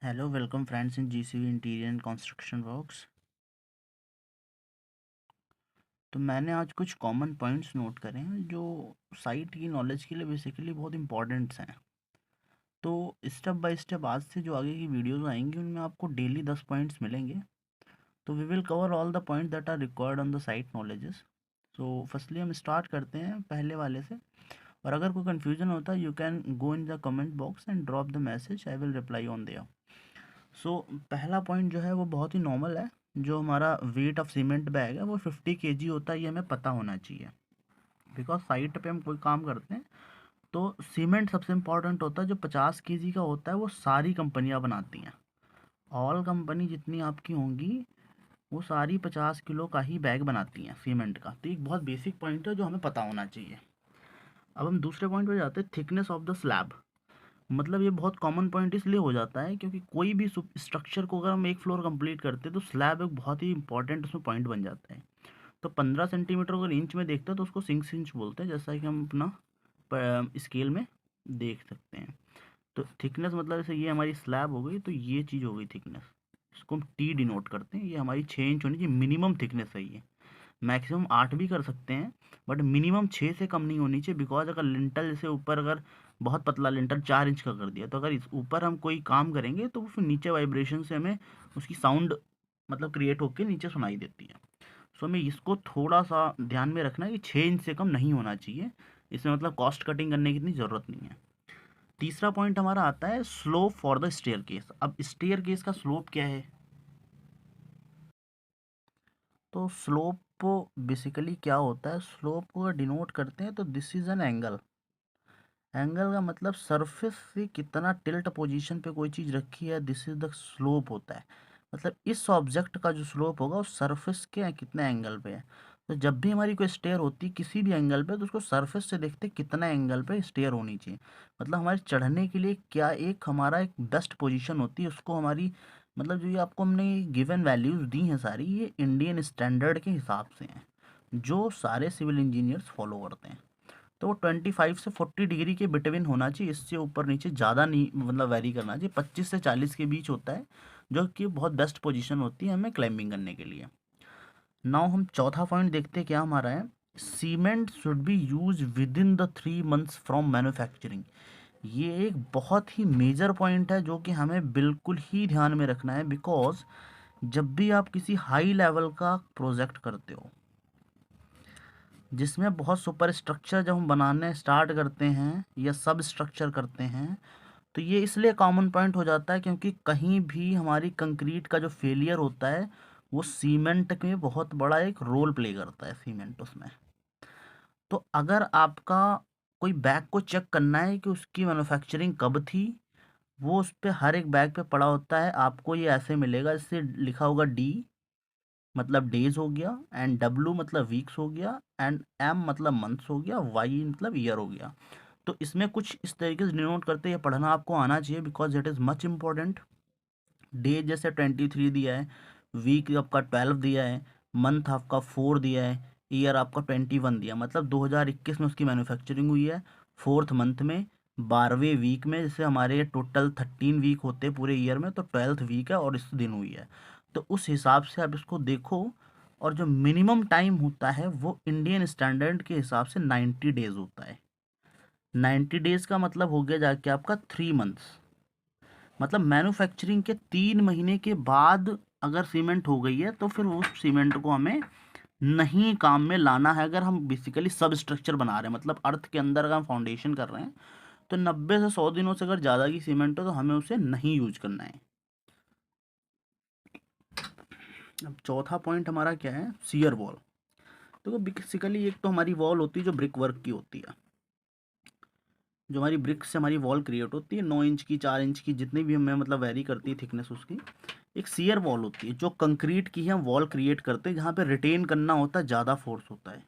Hello welcome friends in GCB interior and construction works. तो मैंने आज कुछ कॉमन पॉइंट्स नोट करे हैं जो साइट की नॉलेज के लिए बेसिकली बहुत इंपॉर्टेंट्स हैं। तो स्टेप बाय स्टेप आज से जो आगे की वीडियोस आएंगी उनमें आपको डेली 10 पॉइंट्स मिलेंगे। तो we will cover all the point that are required on the site knowledges. So firstly हम स्टार्ट करते हैं पहले वाले से। और अगर कोई कन्फ्यूजन होता है you can go in the comment box and drop the message, I will reply on there. So पहला पॉइंट जो है वो बहुत ही नॉर्मल है। जो हमारा वेट ऑफ सीमेंट बैग है वो 50 kg होता है, ये हमें पता होना चाहिए। बिकॉज साइट पे हम कोई काम करते हैं तो सीमेंट सबसे इम्पॉर्टेंट होता है। जो 50 kg का होता है वो सारी कंपनियां बनाती हैं। ऑल कंपनी जितनी आपकी होंगी वो सारी 50 किलो का ही बैग बनाती हैं सीमेंट का। तो एक बहुत बेसिक पॉइंट है जो हमें पता होना चाहिए। अब हम दूसरे पॉइंट पे जाते हैं, थिकनेस ऑफ द स्लैब। मतलब ये बहुत कॉमन पॉइंट इसलिए हो जाता है क्योंकि कोई भी स्ट्रक्चर को अगर हम एक फ्लोर कंप्लीट करते हैं तो स्लैब एक बहुत ही इंपॉर्टेंट उसमें पॉइंट बन जाता है। तो 15 सेंटीमीटर अगर इंच में देखते हैं तो उसको 6 इंच बोलते हैं, जैसा कि हम अपना स्केल में देख सकते हैं। तो थिकनेस मतलब जैसे ये हमारी स्लैब हो गई तो ये चीज़ हो गई थिकनेस। इसको हम टी डिनोट करते हैं। ये हमारी 6 इंच होनी चाहिए, मिनिमम थिकनेस है ये। मैक्सिमम 8 भी कर सकते हैं बट मिनिमम 6 से कम नहीं होनी चाहिए। बिकॉज अगर लिंटल जैसे ऊपर अगर बहुत पतला लिंटल 4 इंच का कर दिया तो अगर इस ऊपर हम कोई काम करेंगे तो वो फिर नीचे वाइब्रेशन से हमें उसकी साउंड मतलब क्रिएट होकर नीचे सुनाई देती है। सो हमें इसको थोड़ा सा ध्यान में रखना है कि 6 इंच से कम नहीं होना चाहिए। इसमें मतलब कॉस्ट कटिंग करने की इतनी ज़रूरत नहीं है। तीसरा पॉइंट हमारा आता है slope for the staircase. अब स्टेयर केस का स्लोप क्या है? तो स्लोप बेसिकली क्या होता है, स्लोप को अगर डिनोट करते हैं तो this is an angle. Angle का मतलब सरफेस से कितना टिल्ट पोजीशन पे कोई चीज़ रखी है, दिस इज द स्लोप होता है। मतलब इस ऑब्जेक्ट का जो स्लोप होगा वो सरफेस के कितने एंगल पे है। तो जब भी हमारी कोई स्टेयर होती है किसी भी एंगल पे तो उसको सरफेस से देखते हैं कितना एंगल पे स्टेयर होनी चाहिए। मतलब हमारे चढ़ने के लिए क्या एक हमारा एक बेस्ट पोजीशन होती है, उसको हमारी मतलब जो ये आपको हमने गिवन वैल्यूज़ दी हैं सारी ये इंडियन स्टैंडर्ड के हिसाब से हैं जो सारे सिविल इंजीनियर्स फॉलो करते हैं। तो वो 25 से 40 डिग्री के बिटवीन होना चाहिए, इससे ऊपर नीचे ज़्यादा नहीं मतलब वेरी करना चाहिए। 25 से 40 के बीच होता है जो कि बहुत बेस्ट पोजीशन होती है हमें क्लाइंबिंग करने के लिए। नाउ हम चौथा पॉइंट देखते हैं क्या हमारा है। Cement should be use with in the 3 months from manufacturing. ये एक बहुत ही मेजर पॉइंट है जो कि हमें बिल्कुल ही ध्यान में रखना है। बिकॉज जब भी आप किसी हाई लेवल का प्रोजेक्ट करते हो जिसमें बहुत सुपर स्ट्रक्चर जब हम बनाने स्टार्ट करते हैं या सब स्ट्रक्चर करते हैं तो ये इसलिए कॉमन पॉइंट हो जाता है क्योंकि कहीं भी हमारी कंक्रीट का जो फेलियर होता है वो सीमेंट में बहुत बड़ा एक रोल प्ले करता है सीमेंट उसमें। तो अगर आपका कोई बैग को चेक करना है कि उसकी मैन्युफैक्चरिंग कब थी, वो उस पे हर एक बैग पे पड़ा होता है। आपको ये ऐसे मिलेगा, इससे लिखा होगा डी मतलब डेज हो गया, एंड डब्लू मतलब वीक्स हो गया, एंड एम मतलब मंथ्स हो गया, वाई मतलब ईयर हो गया। तो इसमें कुछ इस तरीके से डिनोट करते ये पढ़ना आपको आना चाहिए because it is much important. Day जैसे 23 दिया है, वीक आपका 12 दिया है, मंथ आपका 4 दिया है, ईयर आपका 21 दिया, मतलब 2021 में उसकी मैन्युफैक्चरिंग हुई है। फोर्थ मंथ में 12वें वीक में, जैसे हमारे टोटल 13 वीक होते हैं पूरे ईयर में तो 12th वीक है और इस दिन हुई है। तो उस हिसाब से आप इसको देखो। और जो मिनिमम टाइम होता है वो इंडियन स्टैंडर्ड के हिसाब से 90 डेज होता है। 90 डेज का मतलब हो गया जाके आपका 3 मंथ्स। मतलब मैन्युफैक्चरिंग के 3 महीने के बाद अगर सीमेंट हो गई है तो फिर उस सीमेंट को हमें नहीं काम में लाना है। अगर हम बेसिकली सब स्ट्रक्चर बना रहे हैं मतलब अर्थ के अंदर अगर हम फाउंडेशन कर रहे हैं तो 90 से 100 दिनों से अगर ज़्यादा की सीमेंट हो तो हमें उसे नहीं यूज करना है। अब चौथा पॉइंट हमारा क्या है, सीयर वॉल। तो बेसिकली एक तो हमारी वॉल होती है जो ब्रिक वर्क की होती है, जो हमारी ब्रिक से हमारी वॉल क्रिएट होती है 9 इंच की 4 इंच की जितनी भी हमें मतलब वेरी करती है थिकनेस उसकी। एक सीयर वॉल होती है जो कंक्रीट की हम वॉल क्रिएट करते हैं जहाँ पे रिटेन करना होता है, ज़्यादा फोर्स होता है।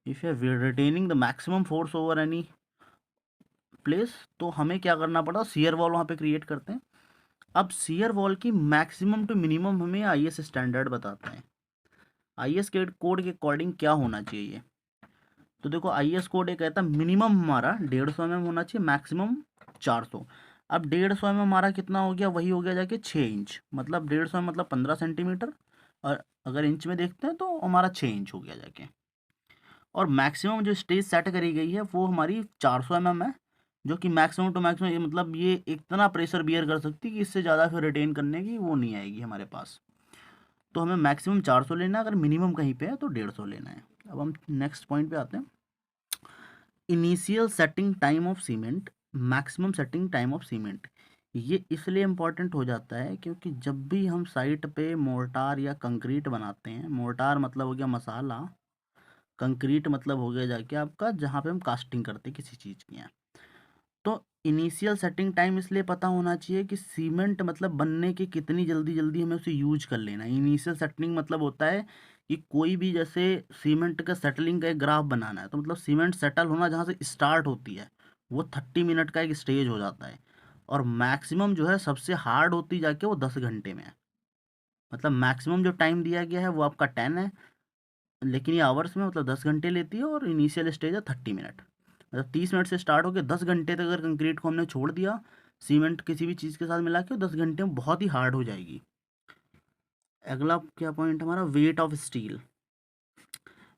If you are retaining the maximum force over any place तो हमें क्या करना पड़ा, सीयर वॉल वहाँ पे क्रिएट करते हैं। अब सीयर वॉल की मैक्सिमम टू मिनिमम हमें आईएस स्टैंडर्ड बताते हैं। आईएस के कोड के अकॉर्डिंग क्या होना चाहिए। तो देखो आईएस कोड ये कहता है मिनिमम हमारा 150 mm होना चाहिए, मैक्सिमम 400। अब 150 में हमारा कितना हो गया, वही हो गया जाके 6 इंच, मतलब 150 मतलब 15 सेंटीमीटर, और अगर इंच में देखते हैं तो हमारा 6 इंच हो गया जाके। और मैक्सिमम जो स्टेज सेट करी गई है वो हमारी 400 mm है, जो कि मैक्सिमम टू मैक्सिमम ये मतलब ये इतना प्रेशर बियर कर सकती है कि इससे ज़्यादा फिर रिटेन करने की वो नहीं आएगी हमारे पास। तो हमें मैक्सिमम 400 लेना है, अगर मिनिमम कहीं पे है तो 150 लेना है। अब हम नेक्स्ट पॉइंट पे आते हैं। Initial setting time of cement, maximum setting time of cement. ये इसलिए इम्पॉर्टेंट हो जाता है क्योंकि जब भी हम साइट पे मोर्टार या कंक्रीट बनाते हैं, मोर्टार मतलब हो गया मसाला, कंक्रीट मतलब हो गया जाके आपका जहाँ पे हम कास्टिंग करते हैं किसी चीज़ की है। तो इनिशियल सेटिंग टाइम इसलिए पता होना चाहिए कि सीमेंट मतलब बनने के कितनी जल्दी जल्दी हमें उसे यूज कर लेना है। इनिशियल सेटलिंग मतलब होता है कि कोई भी जैसे सीमेंट का सेटलिंग का एक ग्राफ बनाना है, तो मतलब सीमेंट सेटल होना जहाँ से स्टार्ट होती है वो 30 मिनट का एक स्टेज हो जाता है, और मैक्सिमम जो है सबसे हार्ड होती जाके वो 10 घंटे में है। मतलब मैक्सिमम जो टाइम दिया गया है वो आपका 10 है, लेकिन ये आवर्स में मतलब 10 घंटे लेती है, और इनिशियल स्टेज है 30 मिनट। मतलब 30 मिनट से स्टार्ट होकर 10 घंटे तक अगर कंक्रीट को हमने छोड़ दिया सीमेंट किसी भी चीज़ के साथ मिला के, 10 घंटे में बहुत ही हार्ड हो जाएगी। अगला क्या पॉइंट हमारा, weight of steel.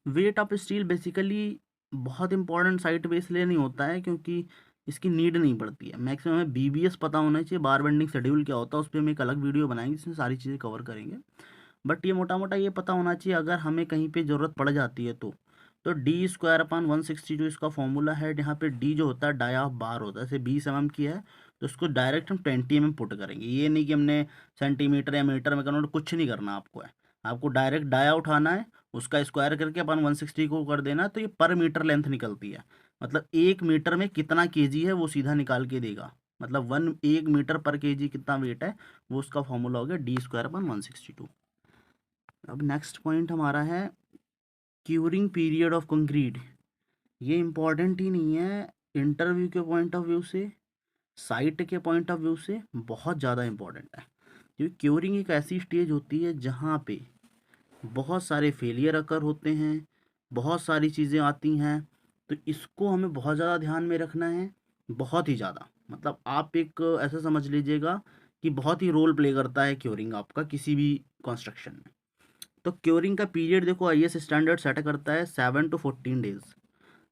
Weight of steel basically बहुत इंपॉर्टेंट साइट पे इसलिए नहीं होता है क्योंकि इसकी नीड नहीं पड़ती है। मैक्सिमम हमें बीबीएस पता होना चाहिए, बार बेंडिंग शेड्यूल क्या होता है, उस पर हम एक अलग वीडियो बनाएंगे जिसमें सारी चीज़ें कवर करेंगे। बट ये मोटा मोटा ये पता होना चाहिए अगर हमें कहीं पे ज़रूरत पड़ जाती है तो D²/162 इसका फॉर्मूला है। यहाँ पे डी जो होता है डाई ऑफ बार होता है, जैसे 20 mm की है तो उसको डायरेक्ट हम 20 mm पुट करेंगे। ये नहीं कि हमने सेंटीमीटर या मीटर में करना, कुछ नहीं करना आपको है, आपको डायरेक्ट डाया उठाना है, उसका स्क्वायर करके अपन 160 को कर देना, तो ये पर मीटर लेंथ निकलती है। मतलब 1 मीटर में कितना केजी है वो सीधा निकाल के देगा, मतलब 1 मीटर पर केजी कितना वेट है, वो उसका फॉर्मूला हो गया D²/162। अब नेक्स्ट पॉइंट हमारा है क्यूरिंग पीरियड ऑफ कंक्रीट। ये इम्पॉर्टेंट ही नहीं है, इंटरव्यू के पॉइंट ऑफ व्यू से, साइट के पॉइंट ऑफ व्यू से बहुत ज़्यादा इम्पॉर्टेंट है, क्योंकि क्यूरिंग एक ऐसी स्टेज होती है जहाँ पे बहुत सारे फेलियर अकर होते हैं, बहुत सारी चीज़ें आती हैं, तो इसको हमें बहुत ज़्यादा ध्यान में रखना है, बहुत ही ज़्यादा। मतलब आप एक ऐसा समझ लीजिएगा कि बहुत ही रोल प्ले करता है क्योरिंग आपका किसी भी कंस्ट्रक्शन में। तो क्योरिंग का पीरियड देखो आईएस स्टैंडर्ड सेट करता है 7 to 14 डेज।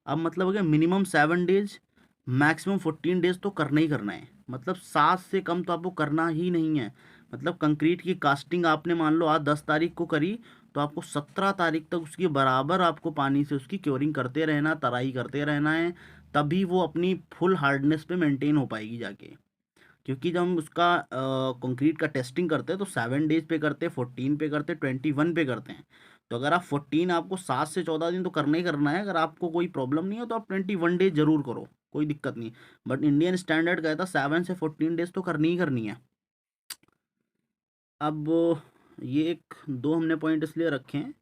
अब मतलब हो गया मिनिमम 7 डेज, मैक्सिमम 14 डेज तो करना ही करना है, मतलब 7 से कम तो आपको करना ही नहीं है। मतलब कंक्रीट की कास्टिंग आपने मान लो आज 10 तारीख को करी, तो आपको 17 तारीख तक उसकी बराबर आपको पानी से उसकी क्योरिंग करते रहना, तराई करते रहना है, तभी वो अपनी फुल हार्डनेस पे मेंटेन हो पाएगी जाके। क्योंकि जब हम उसका कंक्रीट का टेस्टिंग करते हैं तो 7 डेज पे करते हैं, 14 पे करते हैं, 21 पे करते हैं। तो अगर आप 14, आपको 7 से 14 दिन तो करना ही करना है, अगर आपको कोई प्रॉब्लम नहीं हो तो आप 21 डेज जरूर करो, कोई दिक्कत नहीं। बट इंडियन स्टैंडर्ड कहता है 7 से 14 डेज तो करनी ही करनी है। अब ये एक दो हमने पॉइंट इसलिए रखे हैं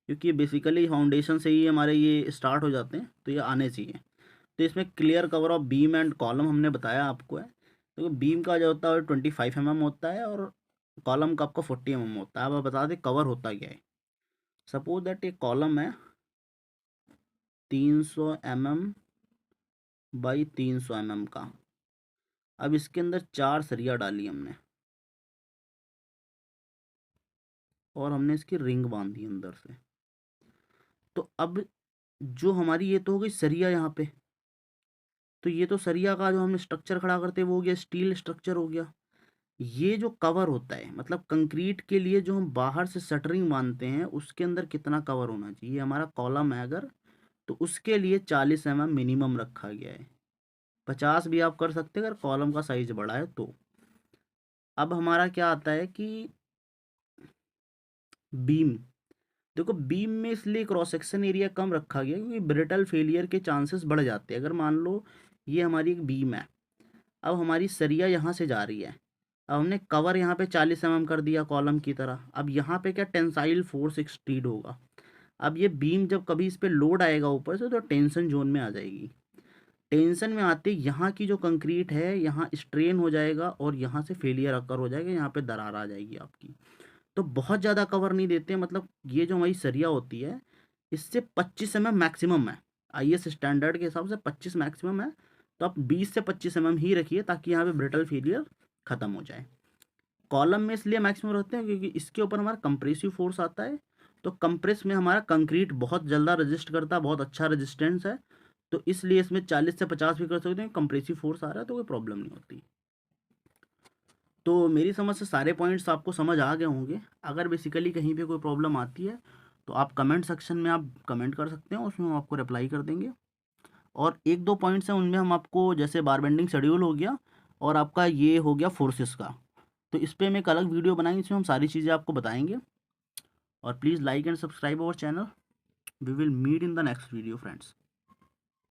क्योंकि बेसिकली फाउंडेशन से ही हमारे ये स्टार्ट हो जाते हैं, तो ये आने चाहिए। तो इसमें clear cover of beam and column हमने बताया आपको है। तो बीम का जो होता है 25 mm होता है, और कॉलम का आपका 40 mm होता है। अब आप बता दें कवर होता क्या है। सपोज दैट एक कॉलम है 300 mm x 300 mm का। अब इसके अंदर 4 सरिया डाली हमने, और हमने इसकी रिंग बांधी अंदर से। तो अब जो हमारी ये तो हो गई सरिया यहाँ पे, तो ये तो सरिया का जो हमने स्ट्रक्चर खड़ा करते हैं वो हो गया स्टील स्ट्रक्चर हो गया। ये जो कवर होता है मतलब कंक्रीट के लिए जो हम बाहर से शटरिंग मानते हैं उसके अंदर कितना कवर होना चाहिए, हमारा कॉलम है अगर, तो उसके लिए 40 mm मिनिमम रखा गया है। 50 भी आप कर सकते हैं अगर कॉलम का साइज बड़ा है तो। अब हमारा क्या आता है कि बीम, देखो बीम में इसलिए क्रॉस सेक्शन एरिया कम रखा गया क्योंकि ब्रिटल फेलियर के चांसेस बढ़ जाते हैं। अगर मान लो ये हमारी एक बीम है, अब हमारी सरिया यहाँ से जा रही है, अब हमने कवर यहाँ पे 40 mm कर दिया कॉलम की तरह। अब यहाँ पे क्या टेंसाइल फोर्स एक्सटीड होगा, अब ये बीम जब कभी इस पे लोड आएगा ऊपर से तो टेंशन जोन में आ जाएगी। टेंशन में आते यहाँ की जो कंक्रीट है यहाँ स्ट्रेन हो जाएगा, और यहाँ से फेलियर अकर हो जाएगा, यहाँ पे दरार आ जाएगी आपकी। तो बहुत ज़्यादा कवर नहीं देते, मतलब ये जो हमारी सरिया होती है इससे 25 mm मैक्सिमम है, आईएस स्टैंडर्ड के हिसाब से 25 मैक्सिमम है। तो आप 20 से 25 mm ही रखिए ताकि यहाँ पे ब्रिटल फेलियर ख़त्म हो जाए। कॉलम में इसलिए मैक्सिमम रखते हैं क्योंकि इसके ऊपर हमारा कंप्रेसिव फोर्स आता है। तो कंप्रेस में हमारा कंक्रीट बहुत जल्दा रेजिस्ट करता है, बहुत अच्छा रेजिस्टेंस है, तो इसलिए इसमें 40 से 50 भी कर सकते हैं। कंप्रेसिव फोर्स आ रहा है तो कोई प्रॉब्लम नहीं होती। तो मेरी समझ से सारे पॉइंट्स आपको समझ आ गए होंगे। अगर बेसिकली कहीं पे कोई प्रॉब्लम आती है तो आप कमेंट सेक्शन में आप कमेंट कर सकते हैं, उसमें हम आपको रिप्लाई कर देंगे। और एक दो पॉइंट्स हैं उनमें हम आपको, जैसे बार बेंडिंग शेड्यूल हो गया और आपका ये हो गया फोर्सेस का, तो इस पे हम एक अलग वीडियो बनाएंगे, इसमें हम सारी चीज़ें आपको बताएंगे। और please like and subscribe our channel. We will meet in the next video friends.